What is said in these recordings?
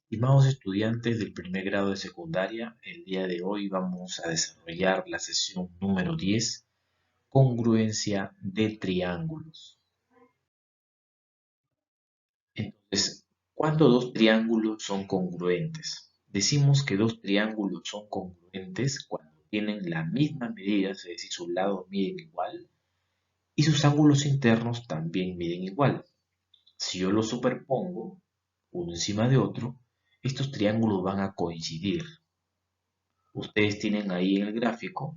Estimados estudiantes del primer grado de secundaria, el día de hoy vamos a desarrollar la sesión número 10, congruencia de triángulos. Entonces, ¿cuándo dos triángulos son congruentes? Decimos que dos triángulos son congruentes cuando tienen la misma medida, es decir, sus lados miden igual y sus ángulos internos también miden igual. Si yo los superpongo uno encima de otro, estos triángulos van a coincidir. Ustedes tienen ahí en el gráfico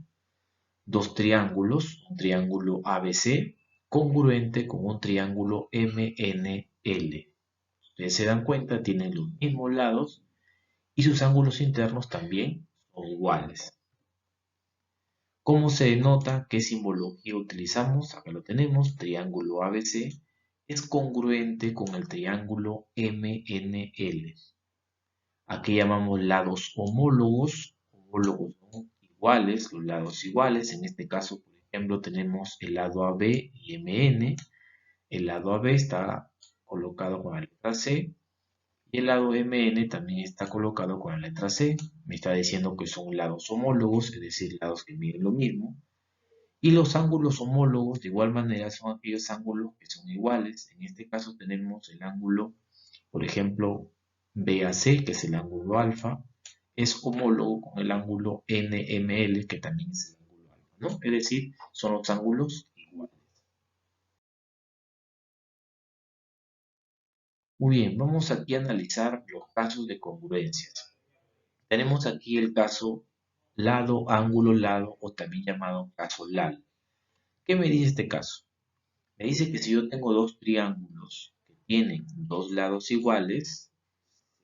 dos triángulos, un triángulo ABC congruente con un triángulo MNL. Ustedes se dan cuenta, tienen los mismos lados y sus ángulos internos también son iguales. ¿Cómo se denota? ¿Qué simbología utilizamos? Acá lo tenemos, triángulo ABC es congruente con el triángulo MNL. Aquí llamamos lados homólogos. Homólogos son iguales, los lados iguales. En este caso, por ejemplo, tenemos el lado AB y MN. El lado AB está colocado con la letra C y el lado MN también está colocado con la letra C. Me está diciendo que son lados homólogos, es decir, lados que miden lo mismo. Y los ángulos homólogos, de igual manera, son aquellos ángulos que son iguales. En este caso tenemos el ángulo, por ejemplo, BAC, que es el ángulo alfa, es homólogo con el ángulo NML, que también es el ángulo alfa, ¿no? Es decir, son los ángulos iguales. Muy bien, vamos aquí a analizar los casos de congruencias. Tenemos aquí el caso lado, ángulo, lado, o también llamado caso LAL. ¿Qué me dice este caso? Me dice que si yo tengo dos triángulos que tienen dos lados iguales,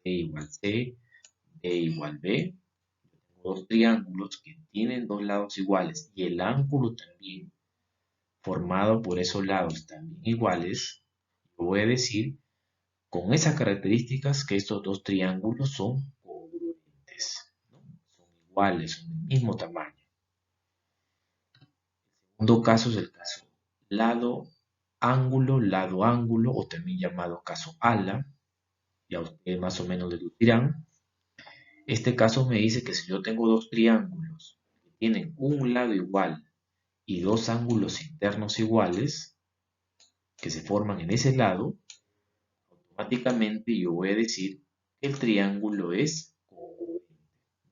C igual C, B igual B, dos triángulos que tienen dos lados iguales y el ángulo también formado por esos lados también iguales, yo voy a decir con esas características que estos dos triángulos son congruentes, ¿no? Son iguales, son del mismo tamaño. El segundo caso es el caso lado, ángulo, o también llamado caso ala. Ya ustedes más o menos deducirán. Este caso me dice que si yo tengo dos triángulos que tienen un lado igual y dos ángulos internos iguales que se forman en ese lado, automáticamente yo voy a decir que el triángulo es congruente,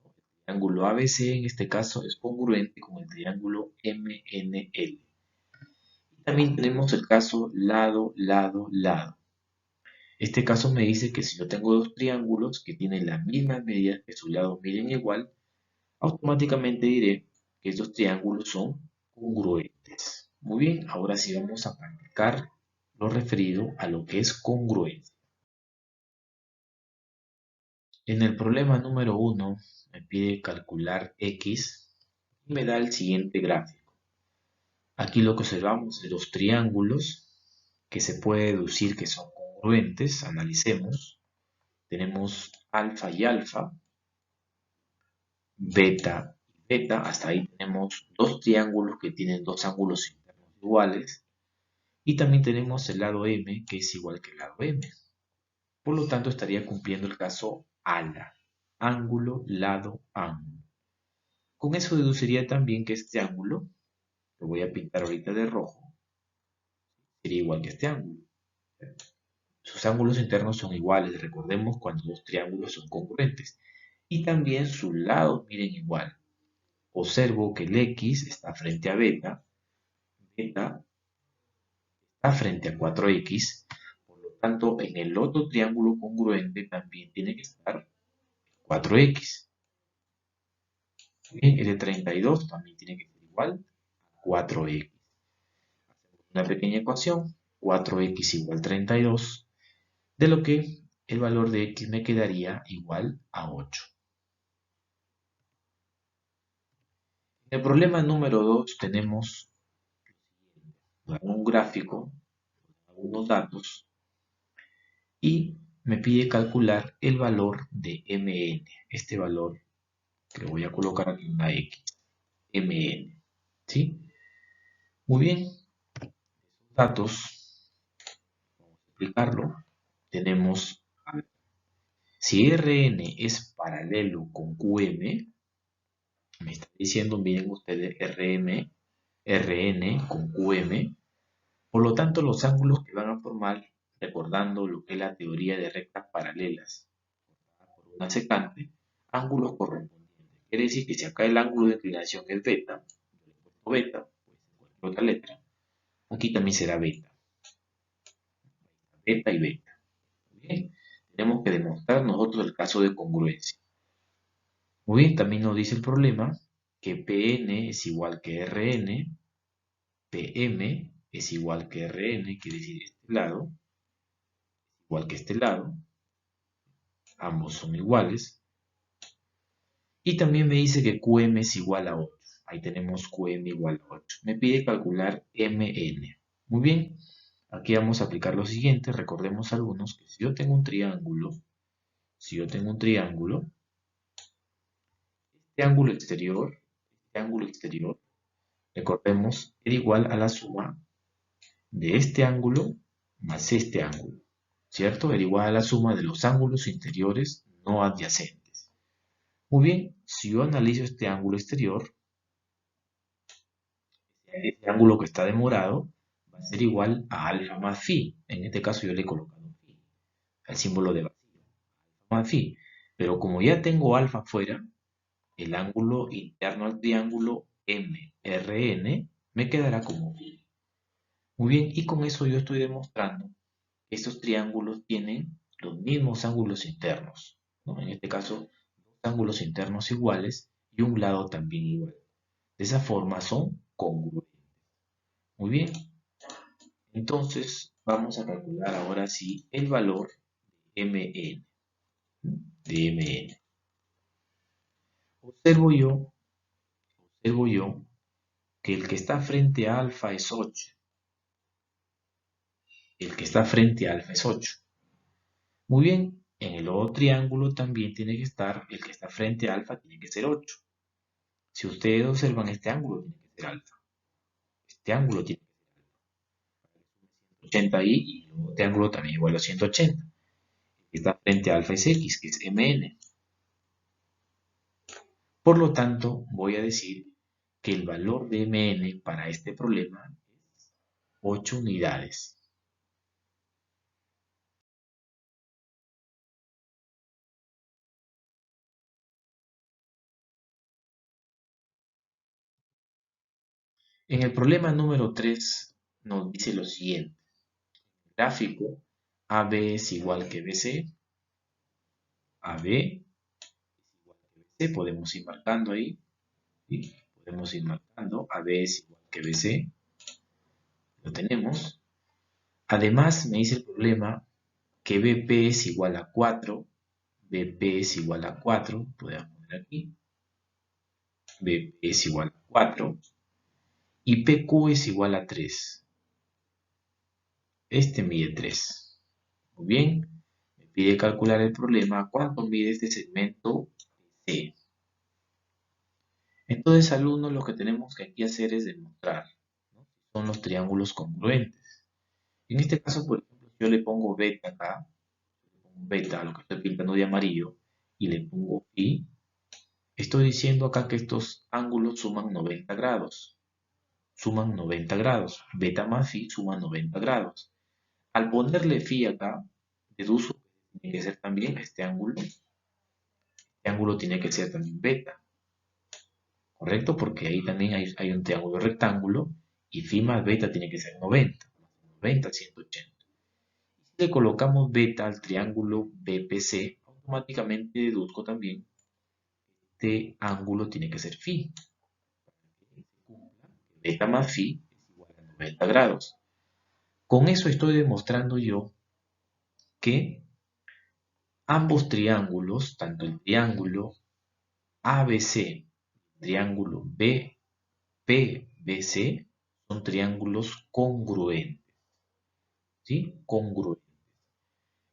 ¿no? El triángulo ABC en este caso es congruente con el triángulo MNL. Y también tenemos el caso lado, lado, lado. Este caso me dice que si yo tengo dos triángulos que tienen las mismas medidas, que sus lados miden igual, automáticamente diré que estos triángulos son congruentes. Muy bien, ahora sí vamos a practicar lo referido a lo que es congruencia. En el problema número 1 me pide calcular x y me da el siguiente gráfico. Aquí lo que observamos es los triángulos que se puede deducir que son congruentes. Analicemos. Tenemos alfa y alfa, beta y beta. Hasta ahí tenemos dos triángulos que tienen dos ángulos internos iguales. Y también tenemos el lado M, que es igual que el lado M. Por lo tanto, estaría cumpliendo el caso ala. Ángulo, lado, ángulo. Con eso deduciría también que este ángulo, lo voy a pintar ahorita de rojo, sería igual que este ángulo. Sus ángulos internos son iguales, recordemos cuando los triángulos son congruentes. Y también sus lados miden igual. Observo que el X está frente a beta, beta está frente a 4X, por lo tanto en el otro triángulo congruente también tiene que estar 4X. Bien, el de 32 también tiene que ser igual a 4X. Hacemos una pequeña ecuación, 4X igual 32, de lo que el valor de X me quedaría igual a 8. En el problema número 2 tenemos un gráfico, algunos datos, y me pide calcular el valor de Mn. Este valor que lo voy a colocar aquí en la X, Mn. ¿Sí? Muy bien, datos, vamos a explicarlo. Tenemos Si Rn es paralelo con Qm, me está diciendo, miren ustedes, Rn con Qm, por lo tanto los ángulos que van a formar, recordando lo que es la teoría de rectas paralelas por una secante, ángulos correspondientes. Quiere decir que si acá el ángulo de inclinación es beta, o beta, pues en cualquier otra letra, aquí también será beta, beta y beta. Bien, tenemos que demostrar nosotros el caso de congruencia. Muy bien, también nos dice el problema que Pn es igual que Rn, Pm es igual que Rn, quiere decir este lado, igual que este lado, ambos son iguales. Y también me dice que Qm es igual a 8. Ahí tenemos Qm igual a 8. Me pide calcular Mn. Muy bien, aquí vamos a aplicar lo siguiente. Recordemos algunos que si yo tengo un triángulo, este ángulo exterior, recordemos, era igual a la suma de este ángulo más este ángulo, ¿cierto? Era igual a la suma de los ángulos interiores no adyacentes. Muy bien, si yo analizo este ángulo exterior, este ángulo que está de morado va a ser igual a alfa más phi. En este caso yo le he colocado phi, el símbolo de vacío, más phi. Pero como ya tengo alfa afuera, el ángulo interno al triángulo MRN me quedará como phi. Muy bien, y con eso yo estoy demostrando que estos triángulos tienen los mismos ángulos internos, ¿no? En este caso, dos ángulos internos iguales y un lado también igual. De esa forma son congruentes. Muy bien, entonces vamos a calcular ahora sí el valor de Mn, de Mn. Observo yo, observo yo que el que está frente a alfa es 8. El que está frente a alfa es 8. Muy bien, en el otro triángulo también tiene que estar, el que está frente a alfa tiene que ser 8. Si ustedes observan, este ángulo tiene que ser alfa. Este ángulo tiene que ser 80 y este ángulo también igual a 180. El que está frente a alfa es x, que es Mn. Por lo tanto, voy a decir que el valor de Mn para este problema es 8 unidades. En el problema número 3 nos dice lo siguiente. Gráfico AB es igual que BC. AB es igual que BC. Podemos ir marcando ahí. ¿Sí? Podemos ir marcando. AB es igual que BC. Lo tenemos. Además, me dice el problema que BP es igual a 4. BP es igual a 4. Podemos poner aquí. BP es igual a 4. Y PQ es igual a 3. Este mide 3. Muy bien. Me pide calcular el problema. ¿Cuánto mide este segmento C? Entonces, alumnos, lo que tenemos que aquí hacer es demostrar, ¿no? Son los triángulos congruentes. En este caso, por ejemplo, yo le pongo beta acá, beta a lo que estoy pintando de amarillo, y le pongo phi. Estoy diciendo acá que estos ángulos suman 90 grados. Suman 90 grados. Beta más phi suman 90 grados. Al ponerle phi acá, deduzco que tiene que ser también este ángulo. Este ángulo tiene que ser también beta. ¿Correcto? Porque ahí también hay un triángulo rectángulo y phi más beta tiene que ser 90. 90, 180. Y si le colocamos beta al triángulo BPC, automáticamente deduzco también que este ángulo tiene que ser phi. Beta más phi es igual a 90 grados. Con eso estoy demostrando yo que ambos triángulos, tanto el triángulo ABC, triángulo BPBC, son triángulos congruentes. ¿Sí? Congruentes.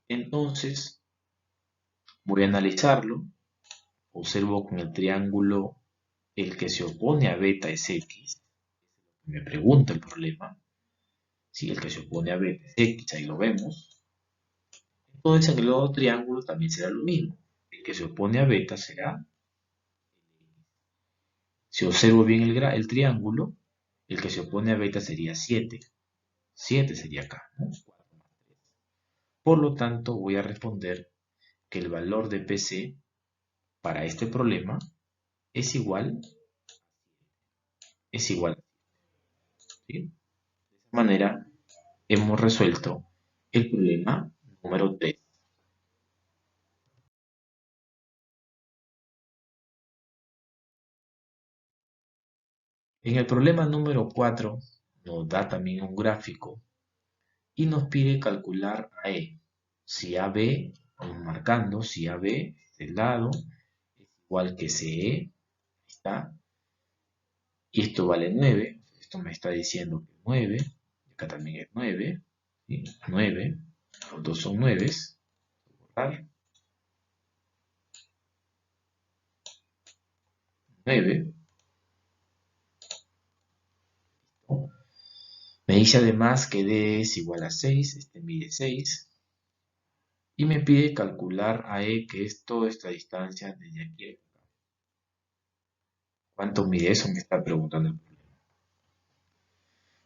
Entonces, voy a analizarlo. Observo con el triángulo, el que se opone a beta es X. Me pregunta el problema. Si el que se opone a beta es X, ahí lo vemos. Entonces en el otro triángulo también será lo mismo. El que se opone a beta será, si observo bien el triángulo, el que se opone a beta sería 7. 7 sería acá, ¿no? Por lo tanto, voy a responder que el valor de PC para este problema es igual, es igual. ¿Sí? De esta manera hemos resuelto el problema número 3. En el problema número 4 nos da también un gráfico y nos pide calcular AE. Si AB, vamos marcando, si AB, este lado, es igual que CE, está, y esto vale 9, esto me está diciendo que 9, acá también es 9, ¿sí? 9, los dos son 9, borrar, 9, ¿no? Me dice además que D es igual a 6, este mide 6, y me pide calcular AE, que es toda esta distancia desde aquí a acá. ¿Cuánto mide eso? Me está preguntando el problema.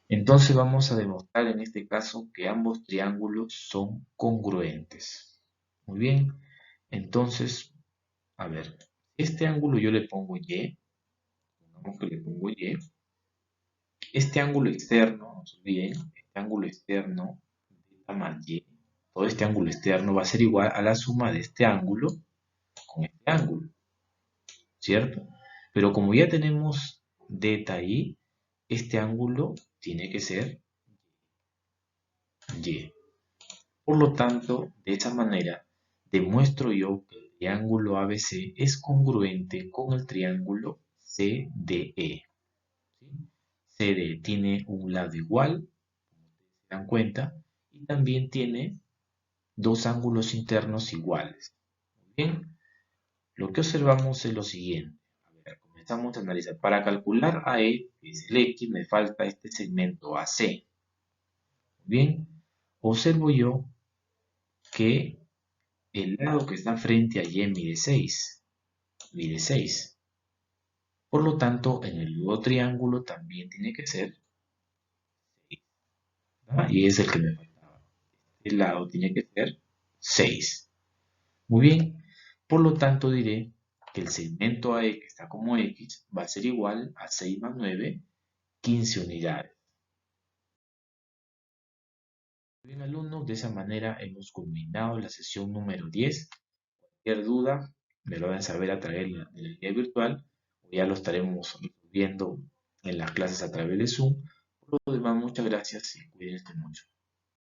Entonces vamos a demostrar en este caso que ambos triángulos son congruentes. Muy bien, entonces, a ver, este ángulo yo le pongo Y, pongamos que le pongo Y. Este ángulo externo, no se olviden, este ángulo externo, beta más Y, todo este ángulo externo va a ser igual a la suma de este ángulo con este ángulo, ¿cierto? Pero como ya tenemos delta Y, este ángulo tiene que ser Y. Por lo tanto, de esa manera, demuestro yo que el triángulo ABC es congruente con el triángulo CDE. ¿Sí? CDE tiene un lado igual, como ustedes se dan cuenta, y también tiene dos ángulos internos iguales. Muy bien, lo que observamos es lo siguiente. A ver, comenzamos a analizar. Para calcular AE, que es el X, me falta este segmento AC. Muy bien, observo yo que el lado que está frente a Y mide 6. Mide 6. Por lo tanto, en el nuevo triángulo también tiene que ser 6. ¿Ah? Y es el que me faltaba. El lado tiene que ser 6. Muy bien. Por lo tanto, diré que el segmento AE que está como X va a ser igual a 6 más 9, 15 unidades. Muy bien, alumnos, de esa manera hemos culminado la sesión número 10. Cualquier duda me lo van a saber a través de la guía virtual, o ya lo estaremos viendo en las clases a través de Zoom. Por lo demás, muchas gracias y cuídense mucho.